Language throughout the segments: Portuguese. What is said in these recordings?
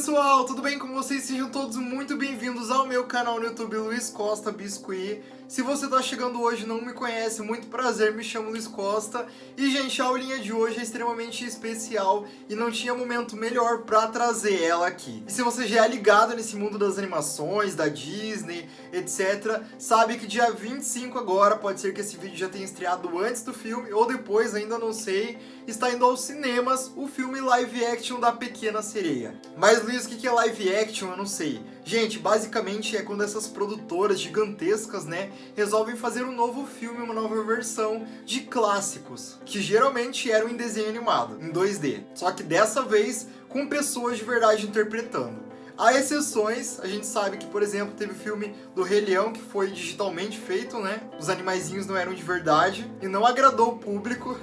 pessoal, tudo bem com vocês? Sejam todos muito bem-vindos ao meu canal no YouTube, Luiz Costa Biscuit. Se você tá chegando hoje e não me conhece, muito prazer, me chamo Luiz Costa. E, gente, a aulinha de hoje é extremamente especial e não tinha momento melhor pra trazer ela aqui. E se você já é ligado nesse mundo das animações, da Disney, etc., sabe que dia 25 agora, pode ser que esse vídeo já tenha estreado antes do filme ou depois, ainda não sei, está indo aos cinemas o filme live action da Pequena Sereia. Mas, Luiz, o que é live action? Eu não sei. Gente, basicamente é quando essas produtoras gigantescas, né, resolvem fazer um novo filme, uma nova versão de clássicos, que geralmente eram em desenho animado, em 2D. Só que dessa vez, com pessoas de verdade interpretando. Há exceções, a gente sabe que, por exemplo, teve o filme do Rei Leão, que foi digitalmente feito, né? Os animaizinhos não eram de verdade e não agradou o público.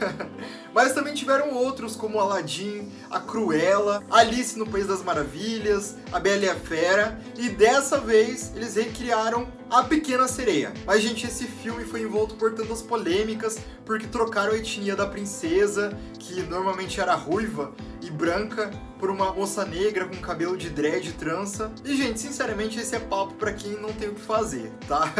Mas também tiveram outros, como Aladdin, a Cruella, Alice no País das Maravilhas, a Bela e a Fera. E dessa vez, eles recriaram a Pequena Sereia. Mas, gente, esse filme foi envolto por tantas polêmicas, porque trocaram a etnia da princesa, que normalmente era ruiva e branca, por uma moça negra com cabelo de dread e trança. E, gente, sinceramente, esse é papo pra quem não tem o que fazer, tá?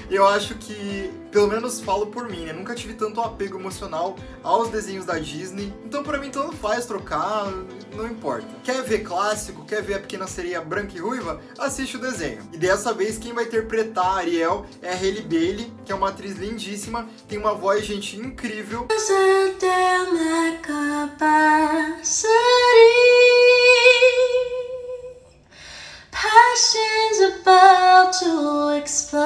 Eu acho que, pelo menos falo por mim, né? Nunca tive tanto apego emocional aos desenhos da Disney. Então, pra mim, tanto faz trocar, não importa. Quer ver clássico? Quer ver a Pequena Sereia branca e ruiva? Assiste o desenho. E dessa vez, quem vai interpretar a Ariel é a Halle Bailey, que é uma atriz lindíssima. Tem uma voz, gente, incrível. Passion's about to explode.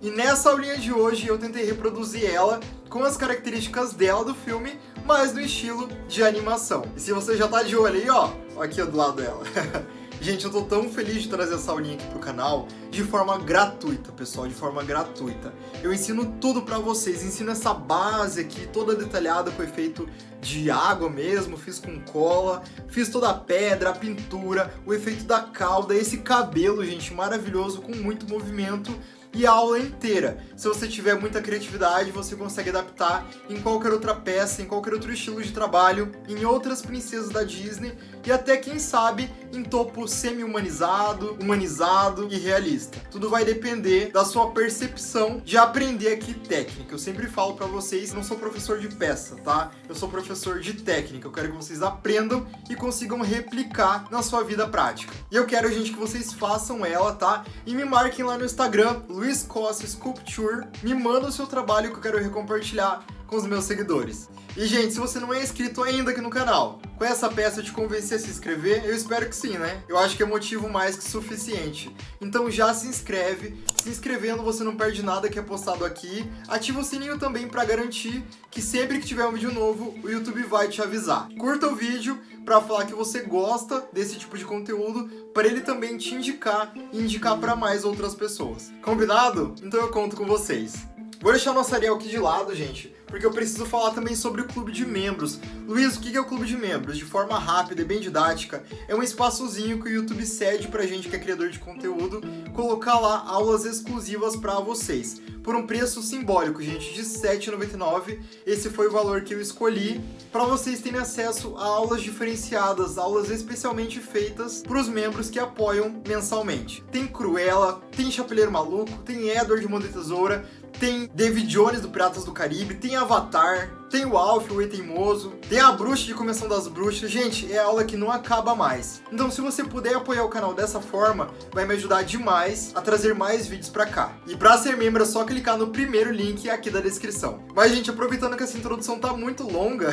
E nessa aulinha de hoje eu tentei reproduzir ela com as características dela do filme, mas no estilo de animação. E se você já tá de olho aí, ó aqui do lado dela. Gente, eu tô tão feliz de trazer essa aulinha aqui pro canal de forma gratuita, pessoal, de forma gratuita. Eu ensino tudo pra vocês, ensino essa base aqui, toda detalhada, com efeito de água mesmo, fiz com cola, fiz toda a pedra, a pintura, o efeito da cauda, esse cabelo, gente, maravilhoso, com muito movimento. E a aula inteira. Se você tiver muita criatividade, você consegue adaptar em qualquer outra peça, em qualquer outro estilo de trabalho, em outras princesas da Disney e até, quem sabe, em topo semi-humanizado, humanizado e realista. Tudo vai depender da sua percepção de aprender aqui técnica. Eu sempre falo pra vocês, não sou professor de peça, tá? Eu sou professor de técnica. Eu quero que vocês aprendam e consigam replicar na sua vida prática. E eu quero, gente, que vocês façam ela, tá? E me marquem lá no Instagram, Luiz Costa Sculpture, me manda o seu trabalho que eu quero recompartilhar com os meus seguidores. E, gente, se você não é inscrito ainda aqui no canal, com essa peça eu te convenci a se inscrever, eu espero que sim, né? Eu acho que é motivo mais que suficiente. Então já se inscreve, se inscrevendo você não perde nada que é postado aqui, ativa o sininho também para garantir que sempre que tiver um vídeo novo, o YouTube vai te avisar. Curta o vídeo para falar que você gosta desse tipo de conteúdo, para ele também te indicar e indicar para mais outras pessoas. Combinado? Então eu conto com vocês. Vou deixar nossa Ariel aqui de lado, gente, porque eu preciso falar também sobre o clube de membros. Luiz, o que é o clube de membros? De forma rápida e bem didática, é um espaçozinho que o YouTube cede pra gente que é criador de conteúdo, colocar lá aulas exclusivas pra vocês. Por um preço simbólico, gente, de R$ 7,99. Esse foi o valor que eu escolhi para vocês terem acesso a aulas diferenciadas, aulas especialmente feitas para os membros que apoiam mensalmente. Tem Cruella, tem Chapeleiro Maluco, tem Edward de Mão de Tesoura, tem David Jones do Piratas do Caribe, tem Avatar, tem o Alf, o Teimoso, tem a Bruxa de Convenção das Bruxas. Gente, é aula que não acaba mais. Então, se você puder apoiar o canal dessa forma, vai me ajudar demais a trazer mais vídeos pra cá. E pra ser membro é só clicar no primeiro link aqui da descrição. Mas, gente, aproveitando que essa introdução tá muito longa,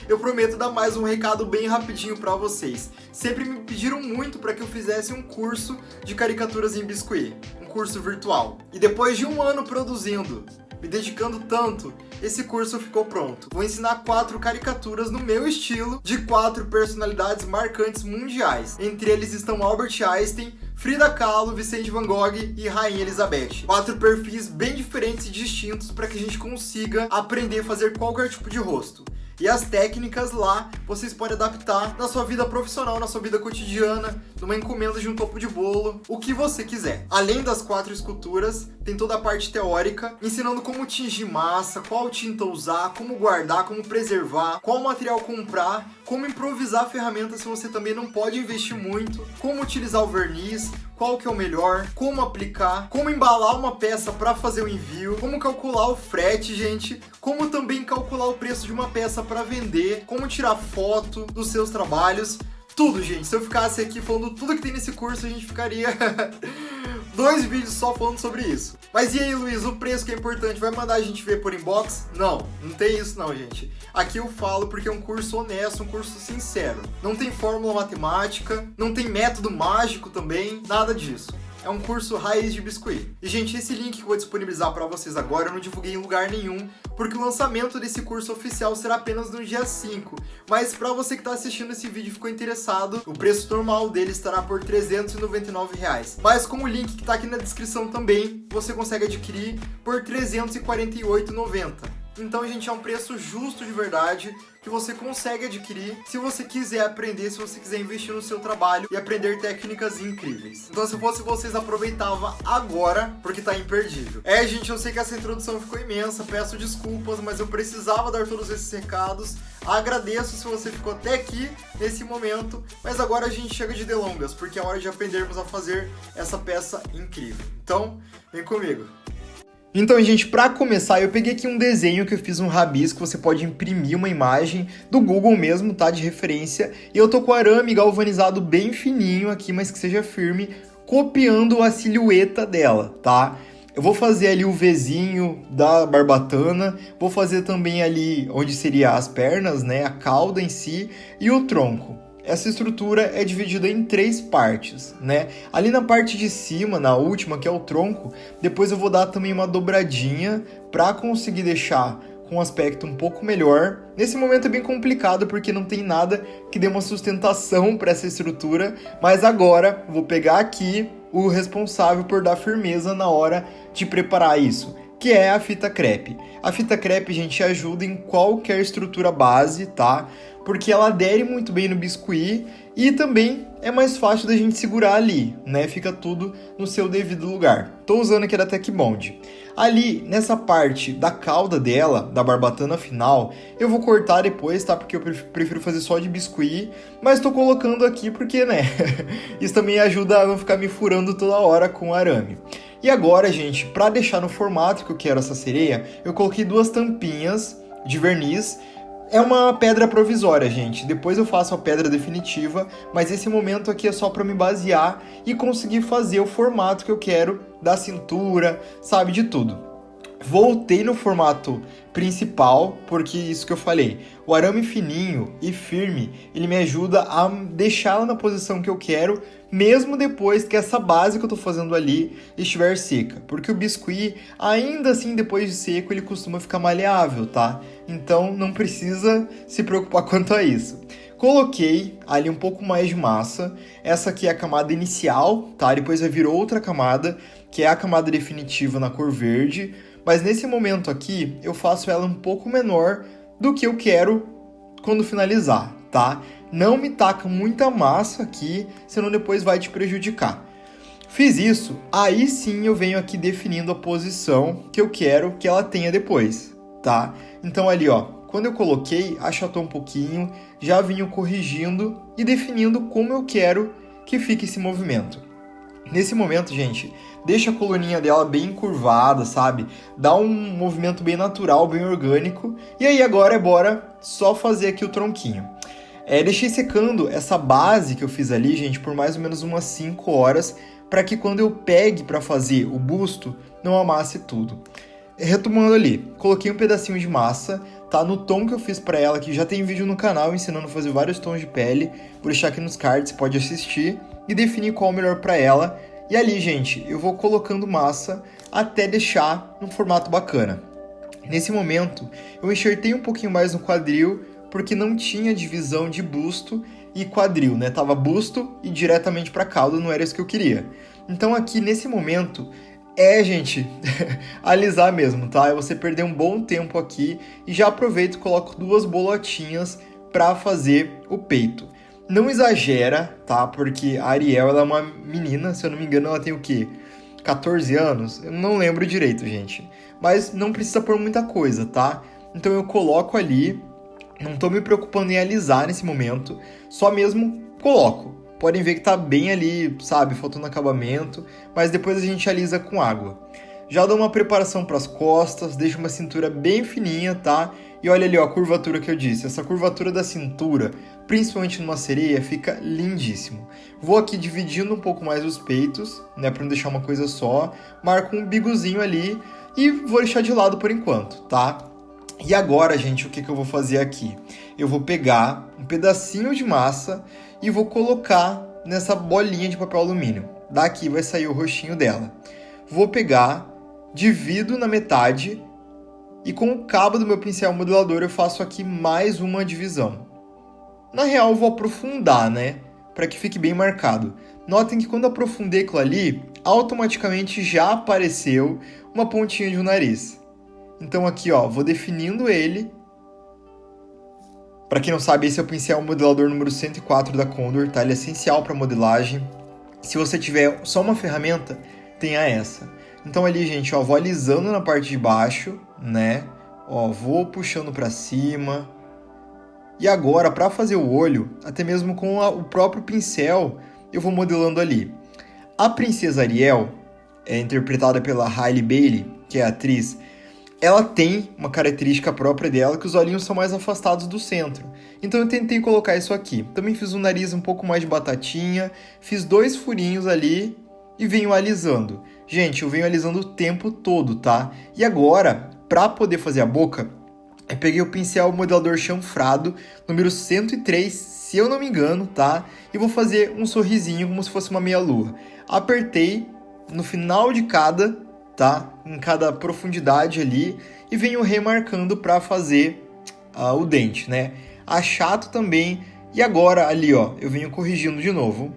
eu prometo dar mais um recado bem rapidinho pra vocês. Sempre me pediram muito para que eu fizesse um curso de caricaturas em Biscuit, um curso virtual. E depois de um ano produzindo, me dedicando tanto, esse curso ficou pronto. Vou ensinar 4 caricaturas no meu estilo, de 4 personalidades marcantes mundiais. Entre eles estão Albert Einstein, Frida Kahlo, Vicente Van Gogh e Rainha Elizabeth. 4 perfis bem diferentes e distintos para que a gente consiga aprender a fazer qualquer tipo de rosto. E as técnicas lá vocês podem adaptar na sua vida profissional, na sua vida cotidiana, numa encomenda de um topo de bolo, o que você quiser. Além das 4 esculturas, tem toda a parte teórica, ensinando como tingir massa, qual tinta usar, como guardar, como preservar, qual material comprar, como improvisar a ferramenta se você também não pode investir muito, como utilizar o verniz, qual que é o melhor, como aplicar, como embalar uma peça para fazer o envio, como calcular o frete, gente, como também calcular o preço de uma peça para vender, como tirar foto dos seus trabalhos, tudo, gente. Se eu ficasse aqui falando tudo que tem nesse curso, a gente ficaria 2 vídeos só falando sobre isso. Mas e aí, Luiz, o preço que é importante, vai mandar a gente ver por inbox? Não tem isso não, gente. Aqui eu falo porque é um curso honesto, um curso sincero. Não tem fórmula matemática, não tem método mágico também, nada disso. É um curso raiz de biscuit. E, gente, esse link que eu vou disponibilizar para vocês agora eu não divulguei em lugar nenhum, porque o lançamento desse curso oficial será apenas no dia 5. Mas para você que está assistindo esse vídeo e ficou interessado, o preço normal dele estará por R$ 399. Mas com o link que está aqui na descrição também, você consegue adquirir por R$ 348,90. Então, gente, é um preço justo de verdade, que você consegue adquirir se você quiser aprender, se você quiser investir no seu trabalho e aprender técnicas incríveis. Então, se fosse vocês, aproveitava agora, porque tá imperdível. Gente, eu sei que essa introdução ficou imensa, peço desculpas, mas eu precisava dar todos esses recados. Agradeço se você ficou até aqui nesse momento, mas agora a gente chega de delongas, porque é hora de aprendermos a fazer essa peça incrível. Então, vem comigo. Então, gente, para começar, eu peguei aqui um desenho que eu fiz um rabisco, você pode imprimir uma imagem do Google mesmo, tá, de referência, e eu tô com arame galvanizado bem fininho aqui, mas que seja firme, copiando a silhueta dela, tá? Eu vou fazer ali o Vzinho da barbatana, vou fazer também ali onde seria as pernas, né, a cauda em si e o tronco. Essa estrutura é dividida em 3 partes, né? Ali na parte de cima, na última, que é o tronco, depois eu vou dar também uma dobradinha para conseguir deixar com um aspecto um pouco melhor. Nesse momento é bem complicado porque não tem nada que dê uma sustentação para essa estrutura, mas agora vou pegar aqui o responsável por dar firmeza na hora de preparar isso, que é a fita crepe. A fita crepe, gente, ajuda em qualquer estrutura base, tá? Porque ela adere muito bem no biscuit e também é mais fácil da gente segurar ali, né? Fica tudo no seu devido lugar. Tô usando aqui da Tech Bond. Ali, nessa parte da cauda dela, da barbatana final, eu vou cortar depois, tá? Porque eu prefiro fazer só de biscuit, mas tô colocando aqui porque, né? Isso também ajuda a não ficar me furando toda hora com arame. E agora, gente, para deixar no formato que eu quero essa sereia, eu coloquei 2 tampinhas de verniz. É uma pedra provisória, gente. Depois eu faço a pedra definitiva, mas esse momento aqui é só para me basear e conseguir fazer o formato que eu quero da cintura, sabe, de tudo. Voltei no formato principal, porque isso que eu falei, o arame fininho e firme, ele me ajuda a deixá-la na posição que eu quero, mesmo depois que essa base que eu tô fazendo ali estiver seca, porque o biscuit, ainda assim, depois de seco, ele costuma ficar maleável, tá? Então, não precisa se preocupar quanto a isso. Coloquei ali um pouco mais de massa, essa aqui é a camada inicial, tá? Depois vai vir outra camada, que é a camada definitiva na cor verde, mas nesse momento aqui, eu faço ela um pouco menor do que eu quero quando finalizar, tá? Não me taca muita massa aqui, senão depois vai te prejudicar. Fiz isso, aí sim eu venho aqui definindo a posição que eu quero que ela tenha depois, tá? Então ali, ó, quando eu coloquei, achatou um pouquinho, já vinha corrigindo e definindo como eu quero que fique esse movimento. Nesse momento, gente, deixa a coluninha dela bem curvada, sabe? Dá um movimento bem natural, bem orgânico. E aí agora bora só fazer aqui o tronquinho. Deixei secando essa base que eu fiz ali, gente, por mais ou menos umas 5 horas, para que quando eu pegue para fazer o busto, não amasse tudo. Retomando ali, coloquei um pedacinho de massa, tá? No tom que eu fiz para ela, que já tem vídeo no canal ensinando a fazer vários tons de pele. Vou deixar aqui nos cards, você pode assistir e definir qual é o melhor para ela. E ali, gente, eu vou colocando massa até deixar num formato bacana. Nesse momento, eu enxertei um pouquinho mais no quadril, porque não tinha divisão de busto e quadril, né? Tava busto e diretamente para cauda, não era isso que eu queria. Então aqui, nesse momento, gente, alisar mesmo, tá? É você perder um bom tempo aqui e já aproveito e coloco 2 bolotinhas para fazer o peito. Não exagera, tá? Porque a Ariel, ela é uma menina, se eu não me engano, ela tem o quê? 14 anos? Eu não lembro direito, gente. Mas não precisa pôr muita coisa, tá? Então eu coloco ali Não tô me preocupando em alisar nesse momento, só mesmo coloco. Podem ver que tá bem ali, sabe, faltando acabamento, mas depois a gente alisa com água. Já dou uma preparação para as costas, deixo uma cintura bem fininha, tá? E olha ali, ó, a curvatura que eu disse. Essa curvatura da cintura, principalmente numa sereia, fica lindíssimo. Vou aqui dividindo um pouco mais os peitos, né, para não deixar uma coisa só. Marco um bigozinho ali e vou deixar de lado por enquanto, tá? E agora, gente, o que eu vou fazer aqui? Eu vou pegar um pedacinho de massa e vou colocar nessa bolinha de papel alumínio. Daqui vai sair o rostinho dela. Vou pegar, divido na metade e com o cabo do meu pincel modelador eu faço aqui mais uma divisão. Na real, eu vou aprofundar, né? Para que fique bem marcado. Notem que quando eu aprofundei aquilo ali, automaticamente já apareceu uma pontinha de um nariz. Então aqui, ó, vou definindo ele. Para quem não sabe, esse é o pincel modelador número 104 da Condor, tá? Ele é essencial para modelagem. Se você tiver só uma ferramenta, tenha essa. Então ali, gente, ó, vou alisando na parte de baixo, né? Ó, vou puxando para cima. E agora, para fazer o olho, até mesmo com o próprio pincel, eu vou modelando ali. A princesa Ariel, interpretada pela Halle Bailey, que é a atriz, ela tem uma característica própria dela, que os olhinhos são mais afastados do centro. Então eu tentei colocar isso aqui. Também fiz um nariz um pouco mais de batatinha, fiz 2 furinhos ali e venho alisando. Gente, eu venho alisando o tempo todo, tá? E agora, para poder fazer a boca, eu peguei o pincel modelador chanfrado, número 103, se eu não me engano, tá? E vou fazer um sorrisinho como se fosse uma meia-lua. Apertei no final de cada, tá? Em cada profundidade ali e venho remarcando para fazer o dente, né? Achato também e agora ali, ó, eu venho corrigindo de novo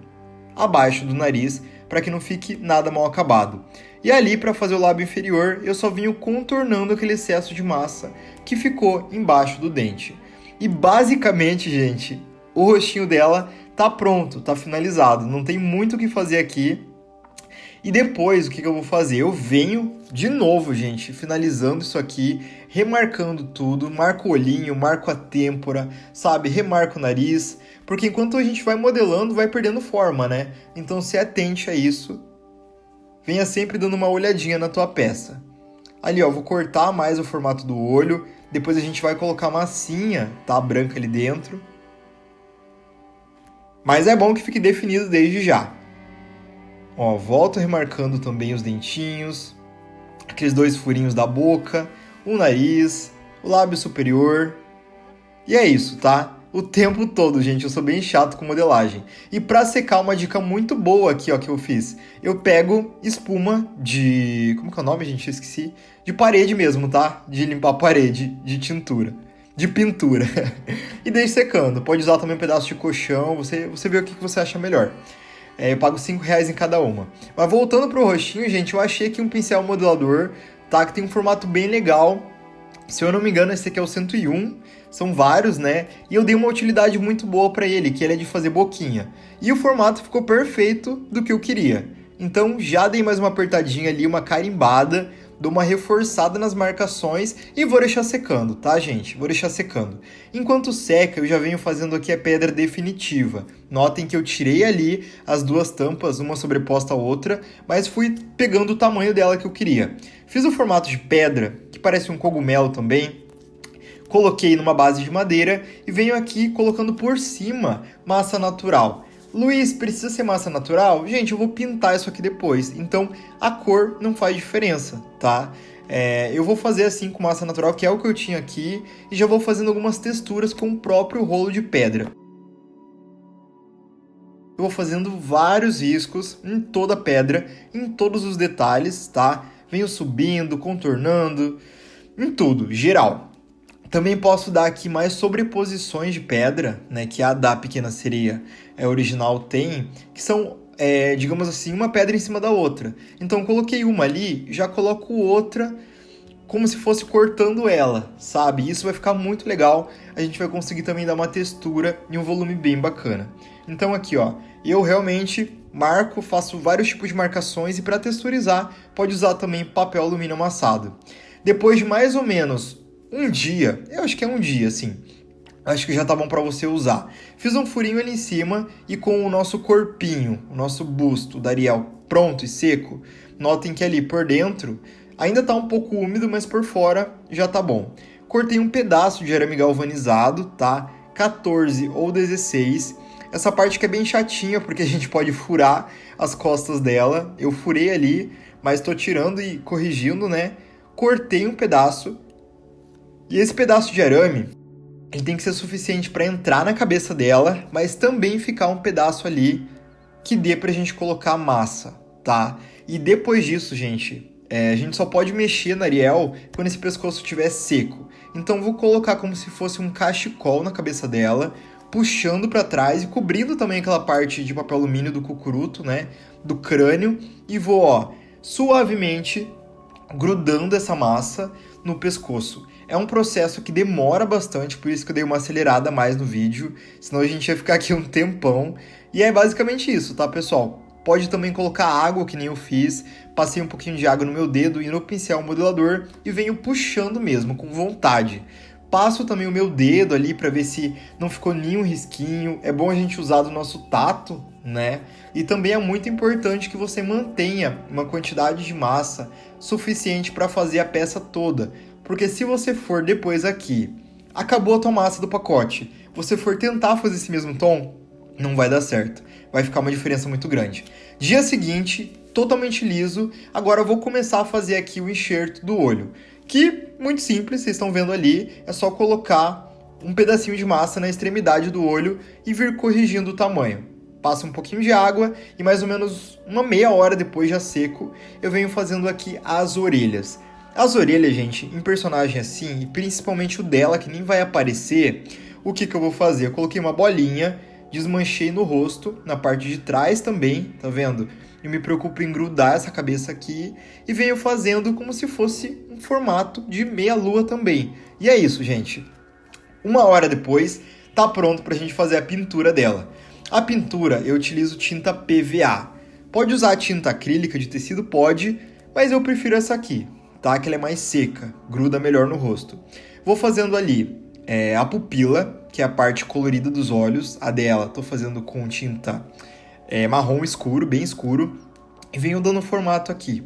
abaixo do nariz para que não fique nada mal acabado. E ali para fazer o lábio inferior eu só venho contornando aquele excesso de massa que ficou embaixo do dente. E basicamente, gente, o rostinho dela tá pronto, tá finalizado, não tem muito o que fazer aqui. E depois, o que eu vou fazer? Eu venho de novo, gente, finalizando isso aqui, remarcando tudo, marco o olhinho, marco a têmpora, sabe? Remarco o nariz, porque enquanto a gente vai modelando, vai perdendo forma, né? Então se atente a isso, venha sempre dando uma olhadinha na tua peça. Ali, ó, vou cortar mais o formato do olho, depois a gente vai colocar massinha, tá? Branca ali dentro. Mas é bom que fique definido desde já. Ó, volto remarcando também os dentinhos, aqueles 2 furinhos da boca, o nariz, o lábio superior. E é isso, tá? O tempo todo, gente, eu sou bem chato com modelagem. E pra secar, uma dica muito boa aqui, ó, que eu fiz. Eu pego espuma de... Como que é o nome, gente? Eu esqueci. De parede mesmo, tá? De limpar a parede, de tintura. De pintura. E deixo secando. Pode usar também um pedaço de colchão, você vê o que você acha melhor. Eu pago R$5 em cada uma. Mas voltando pro rostinho, gente, eu achei aqui um pincel modelador, tá? Que tem um formato bem legal. Se eu não me engano, esse aqui é o 101. São vários, né? E eu dei uma utilidade muito boa para ele, que ele é de fazer boquinha. E o formato ficou perfeito do que eu queria. Então já dei mais uma apertadinha ali, uma carimbada, dou uma reforçada nas marcações e vou deixar secando, tá, gente? Vou deixar secando. Enquanto seca, eu já venho fazendo aqui a pedra definitiva. Notem que eu tirei ali as 2 tampas, uma sobreposta à outra, mas fui pegando o tamanho dela que eu queria. Fiz o formato de pedra, que parece um cogumelo também. Coloquei numa base de madeira e venho aqui colocando por cima massa natural. Luiz, precisa ser massa natural? Gente, eu vou pintar isso aqui depois, então a cor não faz diferença, tá? Eu vou fazer assim com massa natural, que é o que eu tinha aqui, e já vou fazendo algumas texturas com o próprio rolo de pedra. Eu vou fazendo vários riscos em toda a pedra, em todos os detalhes, tá? Venho subindo, contornando, em tudo, geral. Também posso dar aqui mais sobreposições de pedra, né, que a da Pequena Sereia original tem, que são, digamos assim, uma pedra em cima da outra. Então, coloquei uma ali, já coloco outra como se fosse cortando ela, sabe? Isso vai ficar muito legal, a gente vai conseguir também dar uma textura e um volume bem bacana. Então aqui, ó, eu realmente marco, faço vários tipos de marcações e para texturizar, pode usar também papel alumínio amassado. Depois de mais ou menos um dia, eu acho que é um dia, assim, acho que já tá bom para você usar. Fiz um furinho ali em cima e com o nosso corpinho, o nosso busto da Ariel pronto e seco, notem que ali por dentro ainda tá um pouco úmido, mas por fora já tá bom. Cortei um pedaço de arame galvanizado, tá? 14 ou 16. Essa parte que é bem chatinha, porque a gente pode furar as costas dela. Eu furei ali, mas tô tirando e corrigindo, né? Cortei um pedaço. E esse pedaço de arame, ele tem que ser suficiente para entrar na cabeça dela, mas também ficar um pedaço ali que dê pra gente colocar a massa, tá? E depois disso, gente, a gente só pode mexer na Ariel quando esse pescoço estiver seco. Então vou colocar como se fosse um cachecol na cabeça dela, puxando para trás e cobrindo também aquela parte de papel alumínio do cucuruto, né? Do crânio. E vou, ó, suavemente grudando essa massa no pescoço. É um processo que demora bastante, por isso que eu dei uma acelerada mais no vídeo, senão a gente ia ficar aqui um tempão. E é basicamente isso, tá, pessoal? Pode também colocar água, que nem eu fiz. Passei um pouquinho de água no meu dedo e no pincel modelador e venho puxando mesmo, com vontade. Passo também o meu dedo ali para ver se não ficou nenhum risquinho. É bom a gente usar do nosso tato, né? E também é muito importante que você mantenha uma quantidade de massa suficiente para fazer a peça toda. Porque se você for depois aqui, acabou a tua massa do pacote, você for tentar fazer esse mesmo tom, não vai dar certo. Vai ficar uma diferença muito grande. Dia seguinte, totalmente liso. Agora eu vou começar a fazer aqui o enxerto do olho. Que, muito simples, vocês estão vendo ali, é só colocar um pedacinho de massa na extremidade do olho e vir corrigindo o tamanho. Passa um pouquinho de água e mais ou menos uma meia hora depois, já seco, eu venho fazendo aqui as orelhas. As orelhas, gente, em personagem assim, e principalmente o dela, que nem vai aparecer, o que eu vou fazer? Eu coloquei uma bolinha, desmanchei no rosto, na parte de trás também, tá vendo? Eu me preocupo em grudar essa cabeça aqui e venho fazendo como se fosse um formato de meia-lua também. E é isso, gente. Uma hora depois, tá pronto pra gente fazer a pintura dela. A pintura, eu utilizo tinta PVA. Pode usar tinta acrílica de tecido? Pode, mas eu prefiro essa aqui, tá? Que ela é mais seca, gruda melhor no rosto. Vou fazendo ali a pupila, que é a parte colorida dos olhos. A dela, tô fazendo com tinta marrom escuro, bem escuro, e venho dando formato aqui.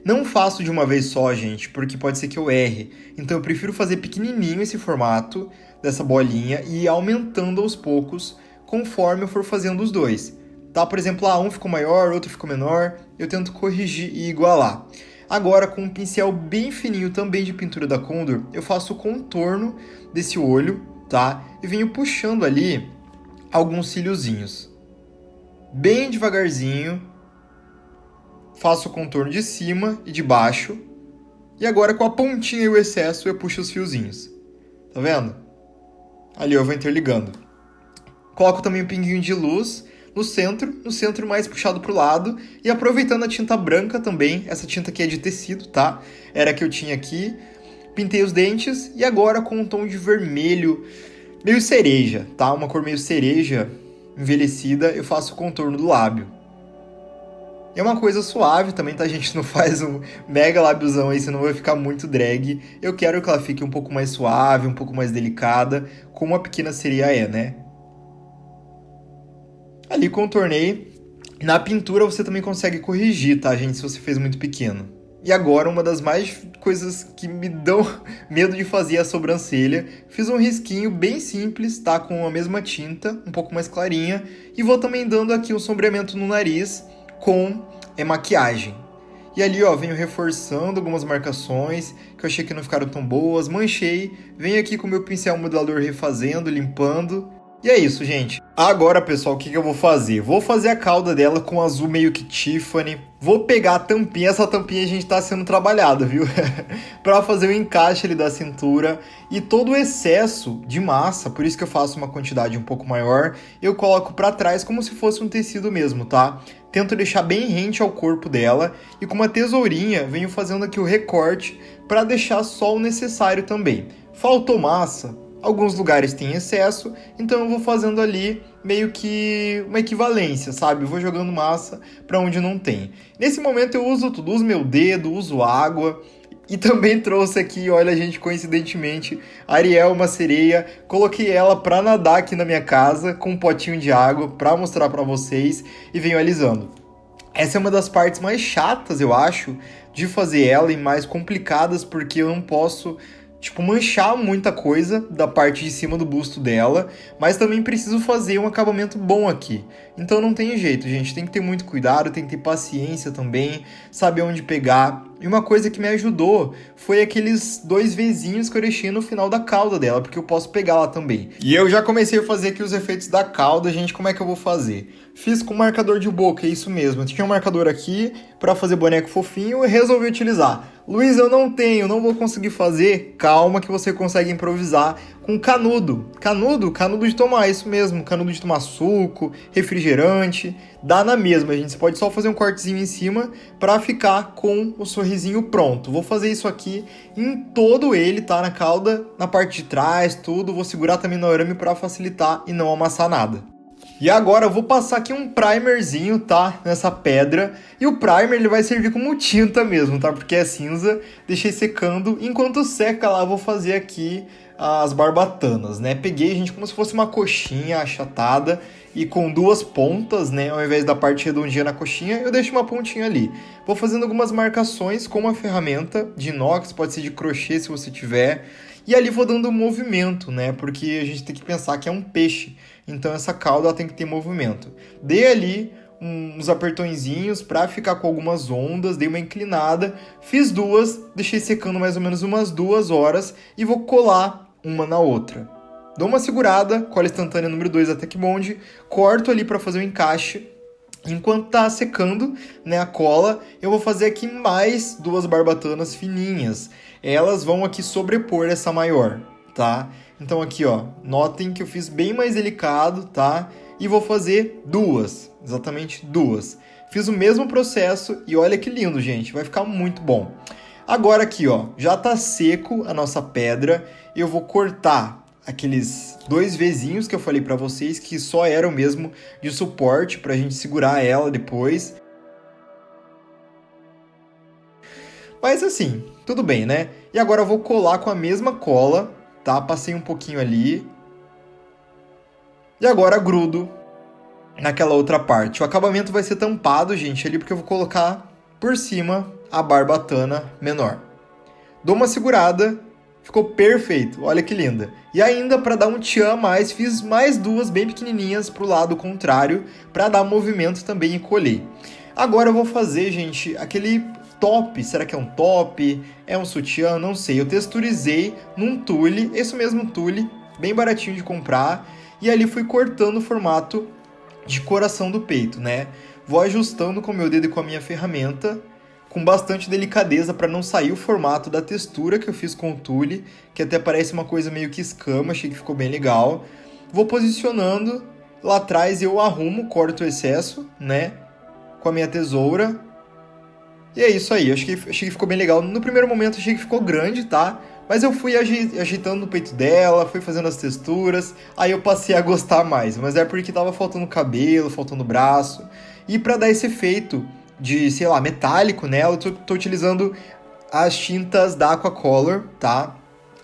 Não faço de uma vez só, gente, porque pode ser que eu erre. Então eu prefiro fazer pequenininho esse formato dessa bolinha e ir aumentando aos poucos conforme eu for fazendo os dois. Tá? Por exemplo, um ficou maior, outro ficou menor, eu tento corrigir e igualar. Agora, com um pincel bem fininho também de pintura da Condor, eu faço o contorno desse olho, tá? E venho puxando ali alguns cíliozinhos. Bem devagarzinho, faço o contorno de cima e de baixo. E agora com a pontinha e o excesso eu puxo os fiozinhos. Tá vendo? Ali eu vou interligando. Coloco também um pinguinho de luz no centro mais puxado pro lado. E aproveitando a tinta branca também, essa tinta aqui é de tecido, tá? Era a que eu tinha aqui. Pintei os dentes e agora com um tom de vermelho, meio cereja, tá? Uma cor meio cereja envelhecida, eu faço o contorno do lábio. É uma coisa suave também, tá? A gente não faz um mega lábiozão aí, senão vai ficar muito drag. Eu quero que ela fique um pouco mais suave, um pouco mais delicada, como a pequena sereia é, né? Ali contornei. Na pintura você também consegue corrigir, tá, gente? Se você fez muito pequeno. E agora, uma das mais coisas que me dão medo de fazer é a sobrancelha. Fiz um risquinho bem simples, tá? Com a mesma tinta, um pouco mais clarinha. E vou também dando aqui um sombreamento no nariz com maquiagem. E ali, ó, venho reforçando algumas marcações que eu achei que não ficaram tão boas. Manchei. Venho aqui com o meu pincel modelador refazendo, limpando. E é isso, gente. Agora, pessoal, o que eu vou fazer? Vou fazer a cauda dela com azul meio que Tiffany. Vou pegar a tampinha. Essa tampinha a gente tá sendo trabalhada, viu? Pra fazer o encaixe ali da cintura. E todo o excesso de massa, por isso que eu faço uma quantidade um pouco maior, eu coloco pra trás como se fosse um tecido mesmo, tá? Tento deixar bem rente ao corpo dela. E com uma tesourinha, venho fazendo aqui o recorte pra deixar só o necessário também. Faltou massa? Alguns lugares tem excesso, então eu vou fazendo ali meio que uma equivalência, sabe? Eu vou jogando massa para onde não tem. Nesse momento eu uso tudo, uso meu dedo, uso água E também trouxe aqui, olha gente, coincidentemente, a Ariel, uma sereia. Coloquei ela pra nadar aqui na minha casa com um potinho de água pra mostrar pra vocês e venho alisando. Essa é uma das partes mais chatas, eu acho, de fazer ela e mais complicadas porque eu não posso, manchar muita coisa da parte de cima do busto dela, mas também preciso fazer um acabamento bom aqui. Então não tem jeito, gente, tem que ter muito cuidado, tem que ter paciência também, saber onde pegar. E uma coisa que me ajudou foi aqueles 2 Vzinhos que eu deixei no final da cauda dela, porque eu posso pegar lá também. E eu já comecei a fazer aqui os efeitos da cauda, gente, como é que eu vou fazer? Fiz com marcador de boca, é isso mesmo. Tinha um marcador aqui pra fazer boneco fofinho e resolvi utilizar. Luiz, eu não tenho, não vou conseguir fazer. Calma que você consegue improvisar com canudo. Canudo de tomar, isso mesmo. Canudo de tomar suco, refrigerante. Dá na mesma, gente. Você pode só fazer um cortezinho em cima pra ficar com o sorrisinho pronto. Vou fazer isso aqui em todo ele, tá? Na cauda, na parte de trás, tudo. Vou segurar também no arame pra facilitar e não amassar nada. E agora eu vou passar aqui um primerzinho, tá? Nessa pedra. E o primer ele vai servir como tinta mesmo, tá? Porque é cinza. Deixei secando. Enquanto seca lá, eu vou fazer aqui as barbatanas, né? Peguei, gente, como se fosse uma coxinha achatada e com 2 pontas, né? Ao invés da parte redondinha na coxinha, eu deixo uma pontinha ali. Vou fazendo algumas marcações com uma ferramenta de inox, pode ser de crochê se você tiver. E ali vou dando movimento, né? Porque a gente tem que pensar que é um peixe. Então essa cauda ela tem que ter movimento. Dei ali uns apertõezinhos para ficar com algumas ondas, dei uma inclinada, fiz 2, deixei secando mais ou menos umas 2 horas e vou colar uma na outra. Dou uma segurada, cola instantânea número 2 da Tech Bond, corto ali para fazer o encaixe. Enquanto tá secando, né, a cola, eu vou fazer aqui mais 2 barbatanas fininhas. Elas vão aqui sobrepor essa maior, tá? Então aqui, ó, notem que eu fiz bem mais delicado, tá? E vou fazer 2, exatamente 2. Fiz o mesmo processo e olha que lindo, gente, vai ficar muito bom. Agora aqui, ó, já tá seco a nossa pedra, eu vou cortar aqueles 2 Vzinhos que eu falei pra vocês, que só eram mesmo de suporte pra gente segurar ela depois. Mas assim, tudo bem, né? E agora eu vou colar com a mesma cola, tá? Passei um pouquinho ali. E agora grudo naquela outra parte. O acabamento vai ser tampado, gente, ali porque eu vou colocar por cima a barbatana menor. Dou uma segurada, ficou perfeito, olha que linda. E ainda para dar um tchan a mais, fiz mais 2 bem pequenininhas pro lado contrário, para dar movimento também e colher. Agora eu vou fazer, gente, aquele top, será que é um top? É um sutiã? Não sei. Eu texturizei num tule, esse mesmo tule, bem baratinho de comprar, e ali fui cortando o formato de coração do peito, né? Vou ajustando com o meu dedo e com a minha ferramenta, com bastante delicadeza para não sair o formato da textura que eu fiz com o tule, que até parece uma coisa meio que escama, achei que ficou bem legal. Vou posicionando lá atrás, eu arrumo, corto o excesso, né? Com a minha tesoura. E é isso aí, achei que ficou bem legal. No primeiro momento achei que ficou grande, tá? Mas eu fui ajeitando o peito dela, fui fazendo as texturas, aí eu passei a gostar mais. Mas é porque tava faltando cabelo, faltando braço. E pra dar esse efeito de, sei lá, metálico nela, eu tô utilizando as tintas da Aquacolor, tá?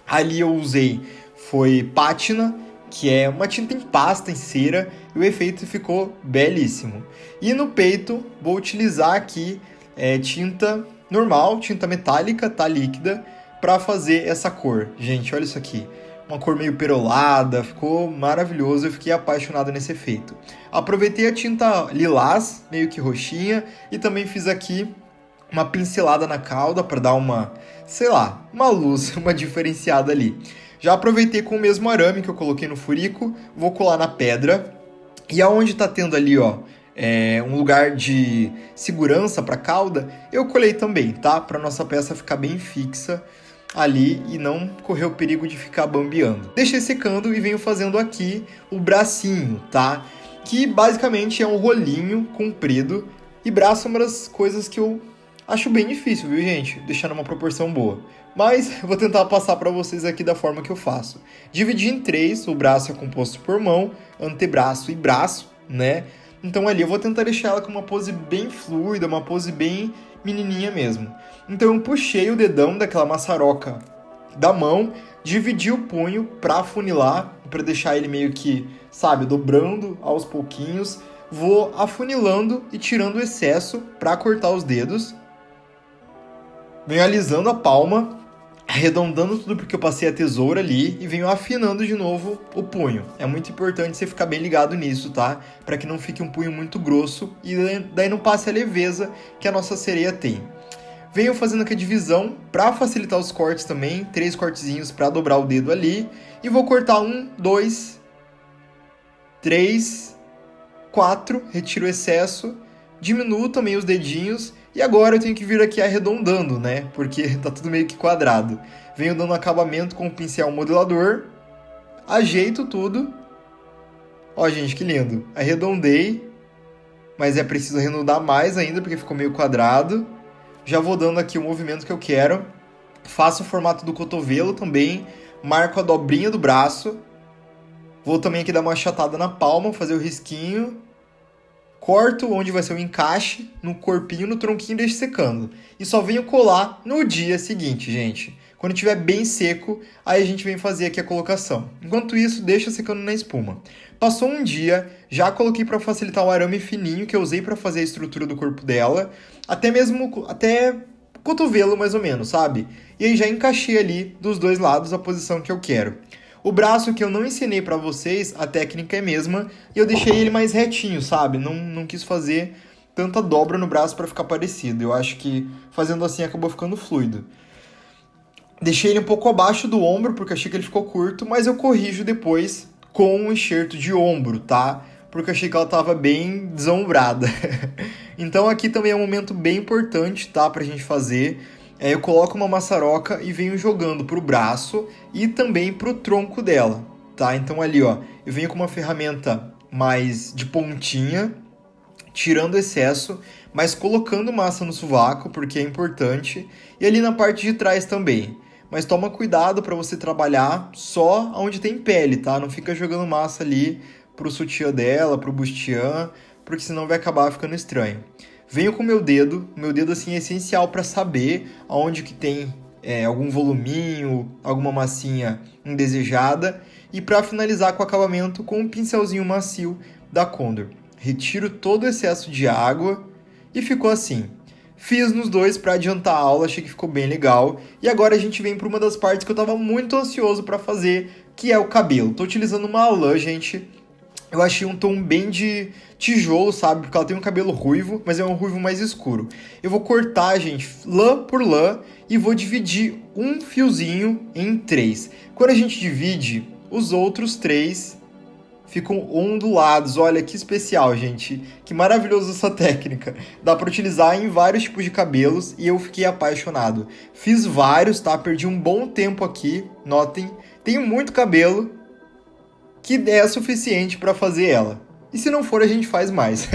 Ali eu usei, foi pátina, que é uma tinta em pasta, em cera, e o efeito ficou belíssimo. E no peito, vou utilizar aqui tinta normal, tinta metálica, tá líquida, para fazer essa cor. Gente, olha isso aqui. Uma cor meio perolada, ficou maravilhoso, eu fiquei apaixonado nesse efeito. Aproveitei a tinta lilás, meio que roxinha, e também fiz aqui uma pincelada na cauda para dar uma, sei lá, uma luz, uma diferenciada ali. Já aproveitei com o mesmo arame que eu coloquei no furico, vou colar na pedra, e aonde tá tendo ali, ó, um lugar de segurança para a cauda, eu colei também, tá? Para nossa peça ficar bem fixa ali e não correr o perigo de ficar bambeando. Deixei secando e venho fazendo aqui o bracinho, tá? Que basicamente é um rolinho comprido, e braço é uma das coisas que eu acho bem difícil, viu, gente? Deixar numa proporção boa. Mas eu vou tentar passar para vocês aqui da forma que eu faço. Dividi em 3, o braço é composto por mão, antebraço e braço, né? Então ali eu vou tentar deixar ela com uma pose bem fluida, uma pose bem menininha mesmo. Então eu puxei o dedão daquela maçaroca da mão, dividi o punho pra afunilar, pra deixar ele meio que, sabe, dobrando aos pouquinhos. Vou afunilando e tirando o excesso pra cortar os dedos. Venho alisando a palma, arredondando tudo porque eu passei a tesoura ali e venho afinando de novo o punho. É muito importante você ficar bem ligado nisso, tá? Para que não fique um punho muito grosso e daí não passe a leveza que a nossa sereia tem. Venho fazendo aqui a divisão para facilitar os cortes também, 3 cortezinhos para dobrar o dedo ali e vou cortar 1, 2, 3, 4, retiro o excesso, diminuo também os dedinhos. E agora eu tenho que vir aqui arredondando, né? Porque tá tudo meio que quadrado. Venho dando acabamento com o pincel modelador. Ajeito tudo. Ó, gente, que lindo. Arredondei. Mas é preciso arredondar mais ainda, porque ficou meio quadrado. Já vou dando aqui o movimento que eu quero. Faço o formato do cotovelo também. Marco a dobrinha do braço. Vou também aqui dar uma achatada na palma, fazer o risquinho. Corto onde vai ser o encaixe, no corpinho, no tronquinho e deixo secando. E só venho colar no dia seguinte, gente. Quando estiver bem seco, aí a gente vem fazer aqui a colocação. Enquanto isso, deixa secando na espuma. Passou um dia, já coloquei para facilitar o arame fininho que eu usei para fazer a estrutura do corpo dela. Até o cotovelo, mais ou menos, sabe? E aí já encaixei ali dos dois lados a posição que eu quero. O braço que eu não ensinei pra vocês, a técnica é a mesma, e eu deixei ele mais retinho, sabe? Não quis fazer tanta dobra no braço pra ficar parecido. Eu acho que fazendo assim acabou ficando fluido. Deixei ele um pouco abaixo do ombro, porque achei que ele ficou curto, mas eu corrijo depois com um enxerto de ombro, tá? Porque achei que ela tava bem desombrada. Então aqui também é um momento bem importante, tá? Pra gente fazer. Eu coloco uma maçaroca e venho jogando pro braço e também pro tronco dela, tá? Então ali, ó, eu venho com uma ferramenta mais de pontinha, tirando o excesso, mas colocando massa no sovaco, porque é importante, e ali na parte de trás também. Mas toma cuidado para você trabalhar só onde tem pele, tá? Não fica jogando massa ali pro sutiã dela, pro bustiã, porque senão vai acabar ficando estranho. Venho com o meu dedo assim é essencial para saber aonde que tem algum voluminho, alguma massinha indesejada. E para finalizar com o acabamento com um pincelzinho macio da Condor. Retiro todo o excesso de água e ficou assim. Fiz nos dois para adiantar a aula, achei que ficou bem legal. E agora a gente vem para uma das partes que eu estava muito ansioso para fazer, que é o cabelo. Tô utilizando uma lã, gente. Eu achei um tom bem de tijolo, sabe? Porque ela tem um cabelo ruivo, mas é um ruivo mais escuro. Eu vou cortar, gente, lã por lã e vou dividir um fiozinho em 3. Quando a gente divide, os outros 3 ficam ondulados. Olha que especial, gente. Que maravilhoso essa técnica. Dá pra utilizar em vários tipos de cabelos e eu fiquei apaixonado. Fiz vários, tá? Perdi um bom tempo aqui, notem. Tenho muito cabelo, que é suficiente para fazer ela. E se não for, a gente faz mais.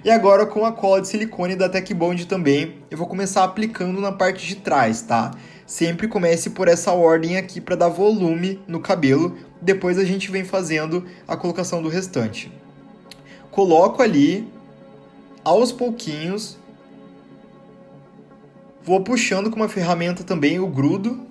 E agora com a cola de silicone da Tech Bond também, eu vou começar aplicando na parte de trás, tá? Sempre comece por essa ordem aqui para dar volume no cabelo, depois a gente vem fazendo a colocação do restante. Coloco ali, aos pouquinhos, vou puxando com uma ferramenta também o grudo,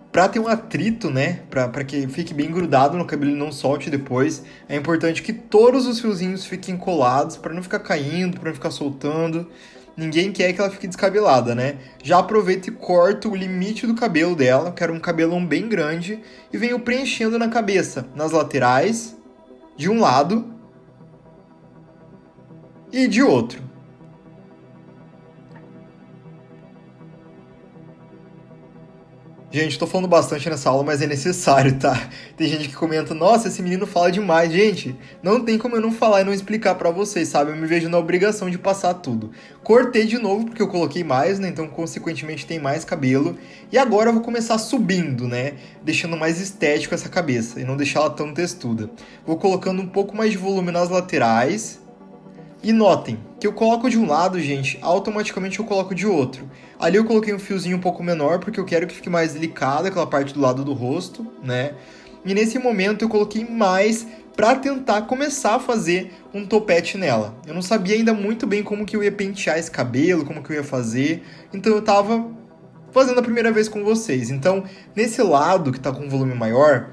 para ter um atrito, né, para que fique bem grudado no cabelo e não solte depois. É importante que todos os fiozinhos fiquem colados, para não ficar caindo, para não ficar soltando. Ninguém quer que ela fique descabelada, né? Já aproveito e corto o limite do cabelo dela, quero um cabelão bem grande, e venho preenchendo na cabeça, nas laterais, de um lado e de outro. Gente, tô falando bastante nessa aula, mas é necessário, tá? Tem gente que comenta, nossa, esse menino fala demais. Gente, não tem como eu não falar e não explicar pra vocês, sabe? Eu me vejo na obrigação de passar tudo. Cortei de novo porque eu coloquei mais, né? Então, consequentemente, tem mais cabelo. E agora eu vou começar subindo, né? Deixando mais estético essa cabeça e não deixar ela tão textuda. Vou colocando um pouco mais de volume nas laterais. E notem que eu coloco de um lado, gente, automaticamente eu coloco de outro. Ali eu coloquei um fiozinho um pouco menor, porque eu quero que fique mais delicada aquela parte do lado do rosto, né? E nesse momento eu coloquei mais para tentar começar a fazer um topete nela. Eu não sabia ainda muito bem como que eu ia pentear esse cabelo, como que eu ia fazer, então eu tava fazendo a primeira vez com vocês. Então, nesse lado que tá com um volume maior,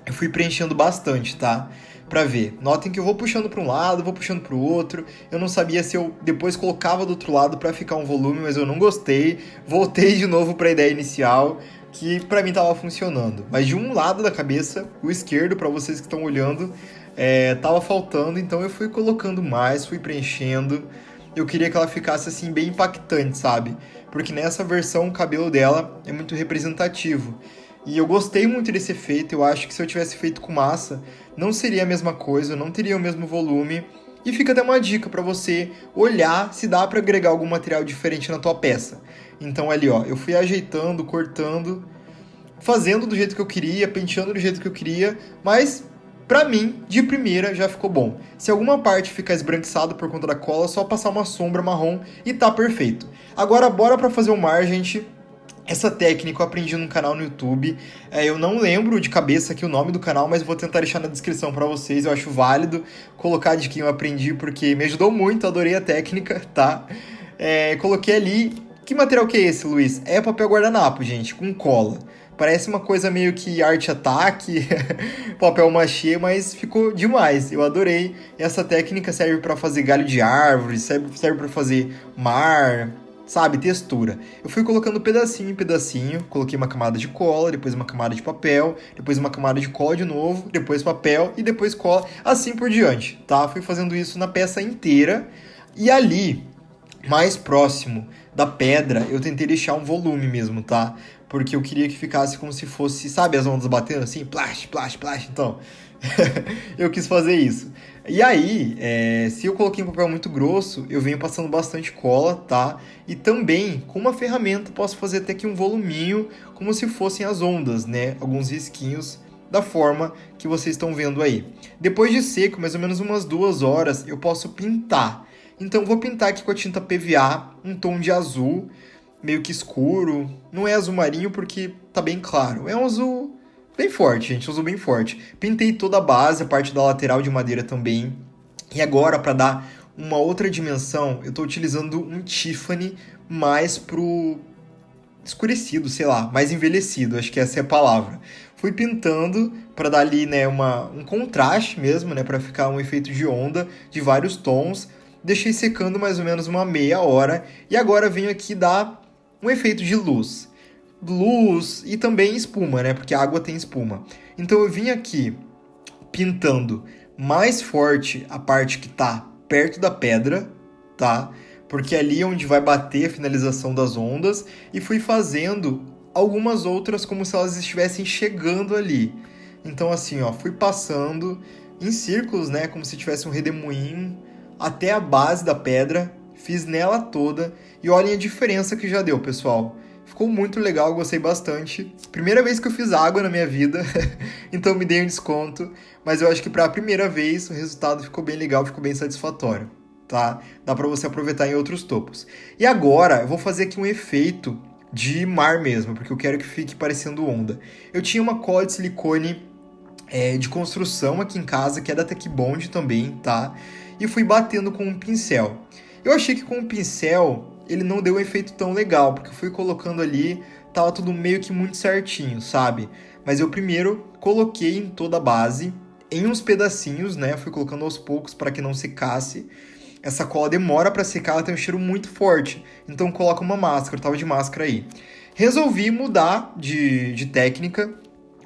eu fui preenchendo bastante, tá? Pra ver. Notem que eu vou puxando para um lado, vou puxando para o outro. Eu não sabia se eu depois colocava do outro lado para ficar um volume, mas eu não gostei. Voltei de novo para a ideia inicial, que pra mim tava funcionando. Mas de um lado da cabeça, o esquerdo, para vocês que estão olhando, tava faltando. Então eu fui colocando mais, fui preenchendo. Eu queria que ela ficasse assim bem impactante, sabe? Porque nessa versão o cabelo dela é muito representativo. E eu gostei muito desse efeito. Eu acho que se eu tivesse feito com massa, não seria a mesma coisa, não teria o mesmo volume. E fica até uma dica para você olhar se dá para agregar algum material diferente na tua peça. Então ali, ó, eu fui ajeitando, cortando, fazendo do jeito que eu queria, penteando do jeito que eu queria, mas pra mim, de primeira, já ficou bom. Se alguma parte ficar esbranquiçada por conta da cola, é só passar uma sombra marrom e tá perfeito. Agora bora pra fazer o mar, gente. Essa técnica eu aprendi num canal no YouTube. Eu não lembro de cabeça aqui o nome do canal, mas vou tentar deixar na descrição pra vocês. Eu acho válido colocar de quem eu aprendi, porque me ajudou muito, adorei a técnica, tá? Coloquei ali... Que material que é esse, Luiz? É papel guardanapo, gente, com cola. Parece uma coisa meio que arte ataque, papel machê, mas ficou demais. Eu adorei. Essa técnica serve para fazer galho de árvore, serve para fazer mar... sabe, textura. Eu fui colocando pedacinho em pedacinho, coloquei uma camada de cola, depois uma camada de papel, depois uma camada de cola de novo, depois papel e depois cola, assim por diante, tá? Fui fazendo isso na peça inteira e ali, mais próximo da pedra, eu tentei deixar um volume mesmo, tá? Porque eu queria que ficasse como se fosse, sabe, as ondas batendo assim, plash, plash, plash, então... eu quis fazer isso. E aí, se eu coloquei um papel muito grosso, eu venho passando bastante cola, tá? E também, com uma ferramenta, posso fazer até que um voluminho, como se fossem as ondas, né? Alguns risquinhos da forma que vocês estão vendo aí. Depois de seco, mais ou menos umas 2 horas, eu posso pintar. Então, vou pintar aqui com a tinta PVA, um tom de azul, meio que escuro. Não é azul marinho porque tá bem claro. É um azul... bem forte, gente, uso bem forte. Pintei toda a base, a parte da lateral de madeira também. E agora, para dar uma outra dimensão, eu estou utilizando um Tiffany mais pro escurecido, sei lá, mais envelhecido, acho que essa é a palavra. Fui pintando para dar ali, né, um contraste mesmo, né, para ficar um efeito de onda de vários tons. Deixei secando mais ou menos uma meia hora. E agora venho aqui dar um efeito de luz e também espuma, né? Porque a água tem espuma. Então eu vim aqui pintando mais forte a parte que tá perto da pedra, tá? Porque ali é onde vai bater a finalização das ondas e fui fazendo algumas outras como se elas estivessem chegando ali. Então assim, ó, fui passando em círculos, né? Como se tivesse um redemoinho até a base da pedra, fiz nela toda e olhem a diferença que já deu, pessoal. Ficou muito legal, gostei bastante. Primeira vez que eu fiz água na minha vida, então me dei um desconto. Mas eu acho que para a primeira vez o resultado ficou bem legal, ficou bem satisfatório, tá? Dá para você aproveitar em outros topos. E agora eu vou fazer aqui um efeito de mar mesmo, porque eu quero que fique parecendo onda. Eu tinha uma cola de silicone de construção aqui em casa, que é da Tech Bond também, tá? E fui batendo com um pincel. Eu achei que com o pincel ele não deu um efeito tão legal, porque eu fui colocando ali, tava tudo meio que muito certinho, sabe? Mas eu primeiro coloquei em toda a base, em uns pedacinhos, né? Fui colocando aos poucos para que não secasse. Essa cola demora para secar, ela tem um cheiro muito forte, então coloca uma máscara, eu tava de máscara aí. Resolvi mudar de técnica,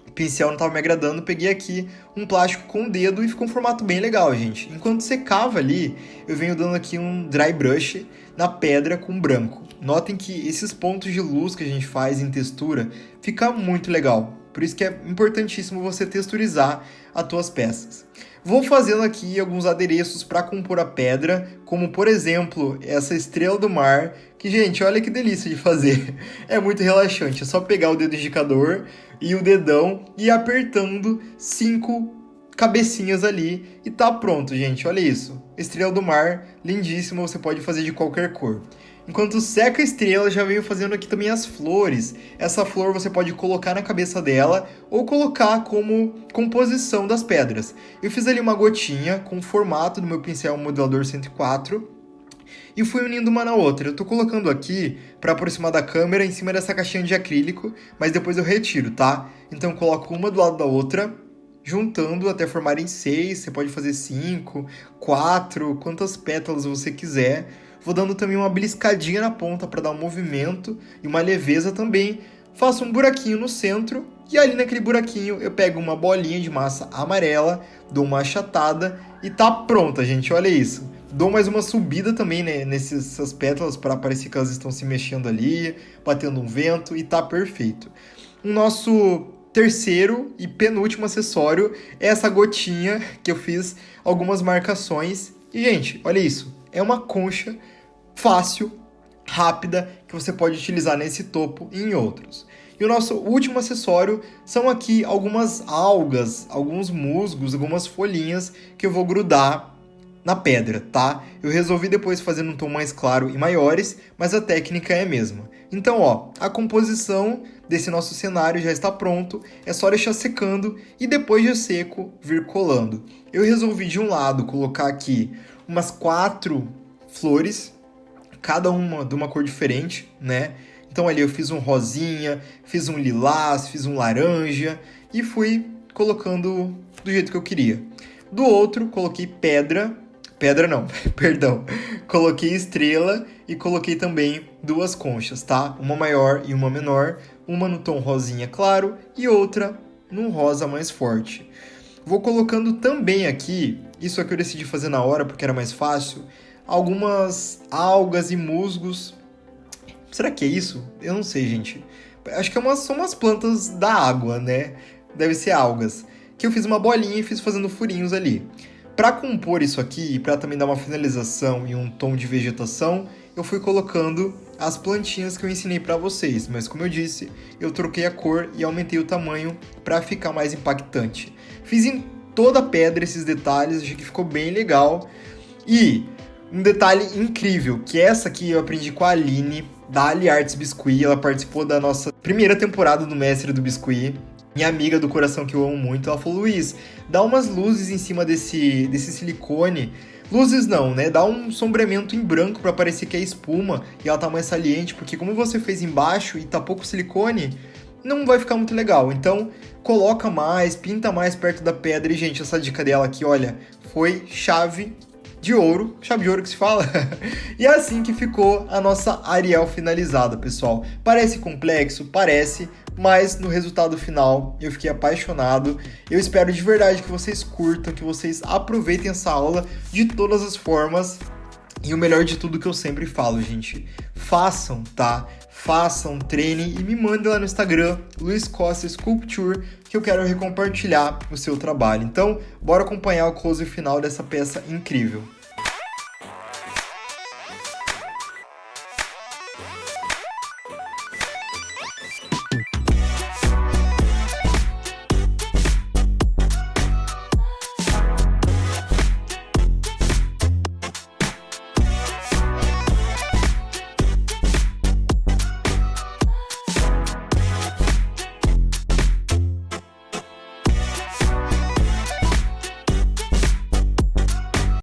o pincel não tava me agradando, peguei aqui um plástico com o dedo e ficou um formato bem legal, gente. Enquanto secava ali, eu venho dando aqui um dry brush na pedra com branco. Notem que esses pontos de luz que a gente faz em textura fica muito legal. Por isso que é importantíssimo você texturizar as tuas peças. Vou fazendo aqui alguns adereços para compor a pedra, como por exemplo essa estrela do mar, que gente, olha que delícia de fazer. É muito relaxante, é só pegar o dedo indicador e o dedão e ir apertando 5 cabecinhas ali e tá pronto, gente, olha isso. Estrela do mar, lindíssima, você pode fazer de qualquer cor. Enquanto seca a estrela, já venho fazendo aqui também as flores. Essa flor você pode colocar na cabeça dela ou colocar como composição das pedras. Eu fiz ali uma gotinha com o formato do meu pincel modelador 104 e fui unindo uma na outra. Eu tô colocando aqui para aproximar da câmera em cima dessa caixinha de acrílico, mas depois eu retiro, tá? Então eu coloco uma do lado da outra, juntando até formarem 6, você pode fazer 5, 4, quantas pétalas você quiser. Vou dando também uma beliscadinha na ponta para dar um movimento e uma leveza também. Faço um buraquinho no centro e ali naquele buraquinho eu pego uma bolinha de massa amarela, dou uma achatada e tá pronta, gente, olha isso. Dou mais uma subida também, né, nessas pétalas para parecer que elas estão se mexendo ali, batendo um vento e tá perfeito. O nosso terceiro e penúltimo acessório é essa gotinha que eu fiz algumas marcações. E, gente, olha isso. É uma concha fácil, rápida, que você pode utilizar nesse topo e em outros. E o nosso último acessório são aqui algumas algas, alguns musgos, algumas folhinhas que eu vou grudar na pedra, tá? Eu resolvi depois fazer num tom mais claro e maiores, mas a técnica é a mesma. Então, ó, a composição desse nosso cenário já está pronto, é só deixar secando e depois de seco vir colando. Eu resolvi de um lado colocar aqui umas 4 flores, cada uma de uma cor diferente, né? Então ali eu fiz um rosinha, fiz um lilás, fiz um laranja e fui colocando do jeito que eu queria. Do outro, coloquei pedra não, perdão, coloquei estrela e coloquei também 2 conchas, tá? Uma maior e uma menor, uma no tom rosinha claro e outra num rosa mais forte. Vou colocando também aqui, isso aqui eu decidi fazer na hora porque era mais fácil, algumas algas e musgos. Será que é isso? Eu não sei, gente. Acho que são umas plantas da água, né? Deve ser algas. Que eu fiz uma bolinha e fiz fazendo furinhos ali. Para compor isso aqui e para também dar uma finalização e um tom de vegetação, eu fui colocando as plantinhas que eu ensinei para vocês. Mas como eu disse, eu troquei a cor e aumentei o tamanho para ficar mais impactante. Fiz em toda a pedra esses detalhes, achei que ficou bem legal. E um detalhe incrível, que essa aqui eu aprendi com a Aline, da Ali Arts Biscuit. Ela participou da nossa primeira temporada do Mestre do Biscuit. Minha amiga do coração que eu amo muito, ela falou: Luiz, dá umas luzes em cima desse silicone. Luzes não, né? Dá um sombreamento em branco pra parecer que é espuma e ela tá mais saliente, porque como você fez embaixo e tá pouco silicone, não vai ficar muito legal. Então, coloca mais, pinta mais perto da pedra. E, gente, essa dica dela aqui, olha, foi chave de ouro que se fala. E é assim que ficou a nossa Ariel finalizada, pessoal. Parece complexo, parece, mas no resultado final eu fiquei apaixonado. Eu espero de verdade que vocês curtam, que vocês aproveitem essa aula de todas as formas. E o melhor de tudo que eu sempre falo, gente, façam, tá? Façam, treinem e me mandem lá no Instagram, Luiz Costa Sculpture, que eu quero recompartilhar o seu trabalho. Então, bora acompanhar o close final dessa peça incrível.